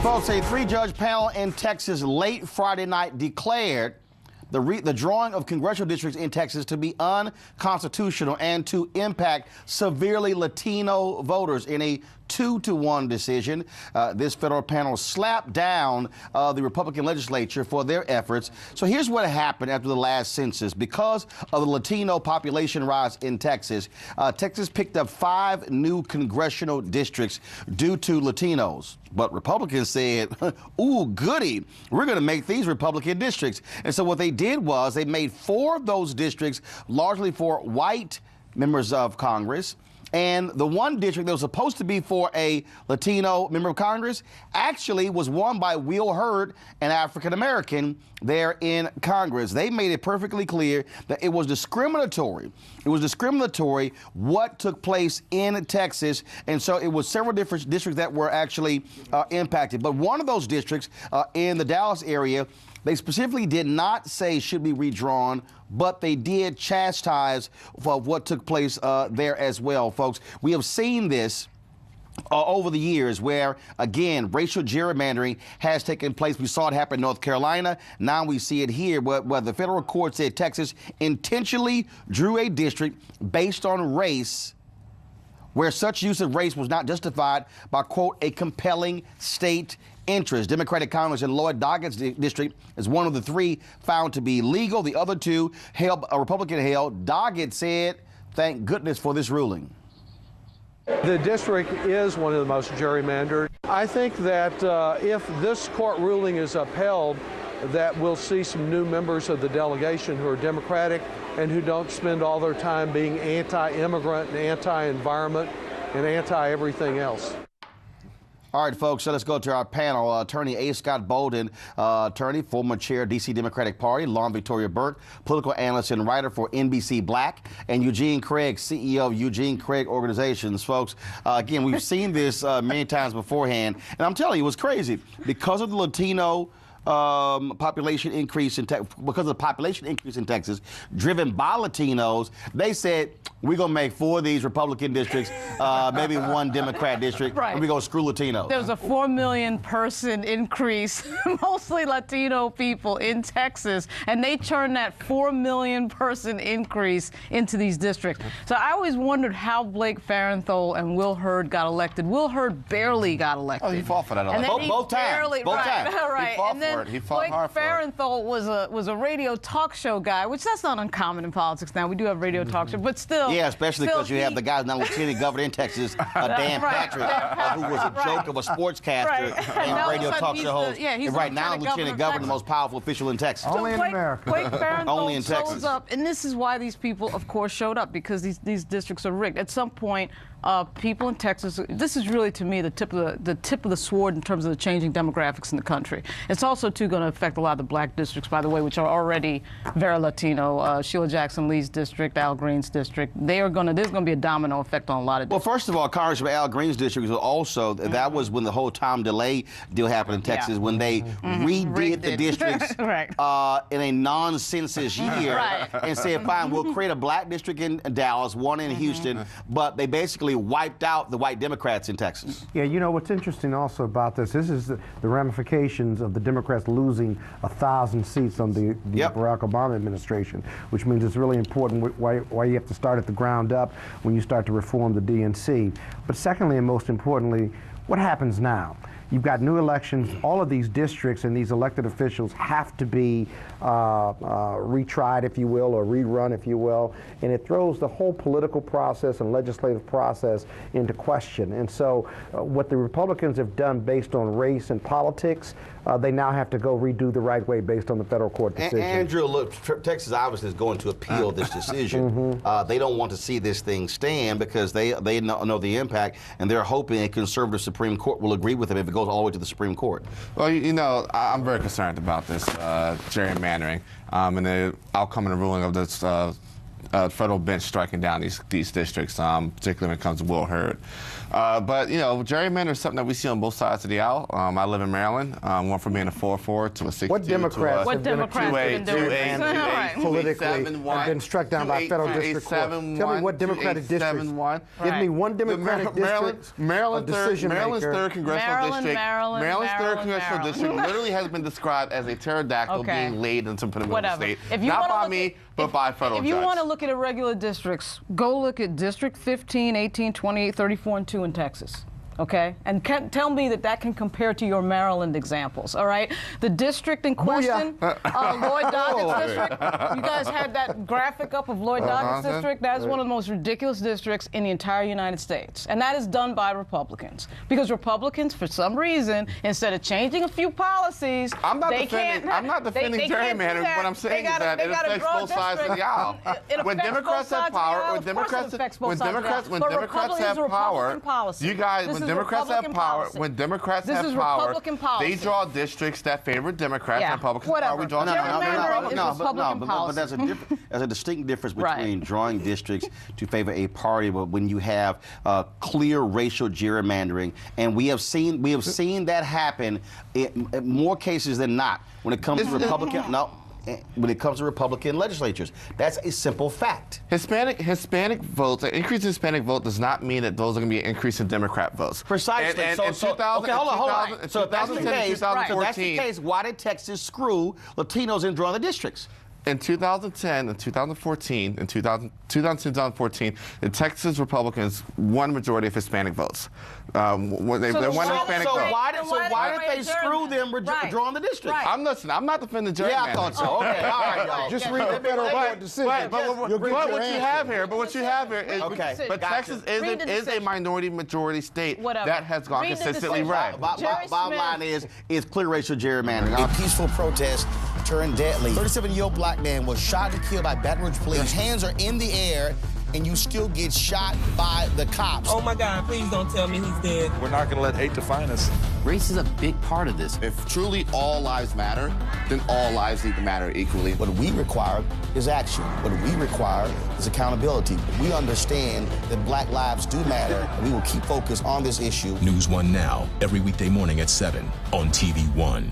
Folks, a three-judge panel in Texas late Friday night declared the drawing of congressional districts in Texas to be unconstitutional and to impact severely Latino voters in a 2-1 decision. This federal panel slapped down the Republican legislature for their efforts. So here's what happened after the last census. Because of the Latino population rise in Texas, Texas picked up 5 new congressional districts due to Latinos. But Republicans said, ooh, goody, we're going to make these Republican districts. And so what they did was they made 4 of those districts largely for white members of Congress. And the one district that was supposed to be for a Latino member of Congress actually was won by Will Hurd, an African-American there in Congress. They made it perfectly clear that it was discriminatory. It was discriminatory what took place in Texas. And so it was several different districts that were actually impacted. But one of those districts in the Dallas area, they specifically did not say should be redrawn, but they did chastise for what took place there as well, folks. We have seen this over the years where, again, racial gerrymandering has taken place. We saw it happen in North Carolina. Now we see it here where the federal court said Texas intentionally drew a district based on race where such use of race was not justified by, quote, a compelling state interest. Democratic Congressman Lloyd Doggett's district is one of the 3 found to be legal. The other 2 Republican held. Doggett said, thank goodness for this ruling. The district is one of the most gerrymandered. I think that if this court ruling is upheld, that we'll see some new members of the delegation who are Democratic and who don't spend all their time being anti-immigrant and anti-environment and anti-everything else. All right, folks, so let's go to our panel. Attorney A. Scott Bolden, attorney, former chair, D.C. Democratic Party, Lauren Victoria Burke, political analyst and writer for NBC Black, and Eugene Craig, CEO of Eugene Craig Organizations. Folks, again, we've seen this many times beforehand, and I'm telling you, it was crazy. Because of the Latino population increase in because of the population increase in Texas, driven by Latinos, they said we're gonna make 4 of these Republican districts, maybe 1 Democrat district, right. And we're gonna screw Latinos. There was a 4 million person increase, mostly Latino people in Texas, and they turned that 4 million person increase into these districts. So I always wondered how Blake Farenthold and Will Hurd got elected. Will Hurd barely got elected. Oh, he fought for that election. Both times. Both times. Right. He fought and then for it. He fought Blake hard for it. Farenthold was a radio talk show guy, which that's not uncommon in politics now. We do have radio talk shows, but still. Yeah, especially because you have the guy who's now lieutenant governor in Texas, Dan Patrick, who was a joke of a sportscaster and radio talk show host. He's and right now, lieutenant governor, the most powerful official in Texas. Only in America. Blake Farenthold Only in Texas. shows up, and this is why these people, of course, showed up, because these districts are rigged. At some point, people in Texas, this is really, to me, the tip of the sword in terms of the changing demographics in the country. It's also, too, going to affect a lot of the black districts, by the way, which are already very Latino. Sheila Jackson Lee's district, Al Green's district. There's going to be a domino effect on a lot of districts. Well, first of all, Congressman Al Green's district was also, that was when the whole Tom DeLay deal happened in Texas, when they redid the districts in a non-census year and said, fine, we'll create a black district in Dallas, 1 in Houston, but they basically wiped out the white Democrats in Texas. Yeah, you know what's interesting also about this is the ramifications of the Democrats losing 1,000 seats on the Barack Obama administration, which means it's really important why you have to start at the ground up when you start to reform the DNC. But secondly, and most importantly, what happens now? You've got new elections. All of these districts and these elected officials have to be retried, if you will, or rerun, if you will, and it throws the whole political process and legislative process into question. And so what the Republicans have done based on race and politics, they now have to go redo the right way based on the federal court decision. Andrew, look, Texas obviously is going to appeal this decision. They don't want to see this thing stand because they know the impact, and they're hoping a conservative Supreme Court will agree with them if it goes all the way to the Supreme Court. Well, you know, I'm very concerned about this gerrymandering and the outcome and the ruling of this federal bench striking down these districts, particularly when it comes to Will Hurd. But you know, gerrymandering is something that we see on both sides of the aisle. I live in Maryland. Went from being a 4-4 to a 6-2. What Democrats What Democrats have been doing? Politically have been struck down by federal district court. Tell me what Democratic districts. Give me one Democratic district. Maryland's third congressional district. Maryland's third congressional district literally has been described as a pterodactyl being laid into the middle of the state. Not by me, but by a federal judge. If you want to look at irregular districts, go look at District 15, 18, 28, 34, and 2 in Texas. Okay, and tell me that can compare to your Maryland examples. All right, the district in question, Lloyd Doggett's district. You guys had that graphic up of Lloyd Doggett's district. That's one of the most ridiculous districts in the entire United States, and that is done by Republicans because Republicans, for some reason, instead of changing a few policies, I'm not defending gerrymandering. What I'm saying is that it affects both sides of the aisle. When Democrats have power, when Democrats have power, you guys. When Democrats have power, they draw districts that favor Democrats and Republicans. Whatever. We draw but there's a distinct difference between drawing districts to favor a party, but when you have clear racial gerrymandering, and we have seen that happen in more cases than not when it comes to Republican. When it comes to Republican legislatures. That's a simple fact. Hispanic votes, an increase in Hispanic vote does not mean that those are going to be an increase in Democrat votes. Precisely. Okay, hold on. So if that's the case, why did Texas screw Latinos in drawing the districts? In 2010 and 2014, in 2014, the Texas Republicans won majority of Hispanic votes. They won Hispanic votes. Why did they screw them drawing the districts? Right. I'm not defending gerrymandering. Yeah, I thought so. Okay, all right, y'all. Just read the federal court decision. But what you have here is, but Texas is a minority-majority state that has gone consistently red. Bottom line is clear racial gerrymandering. A peaceful protest turned deadly. 37-year-old black man was shot and killed by Baton Rouge police. Your hands are in the air, and you still get shot by the cops. Oh my God, please don't tell me he's dead. We're not going to let hate define us. Race is a big part of this. If truly all lives matter, then all lives need to matter equally. What we require is action. What we require is accountability. We understand that black lives do matter, and we will keep focused on this issue. NewsOne Now, every weekday morning at 7 on TV1.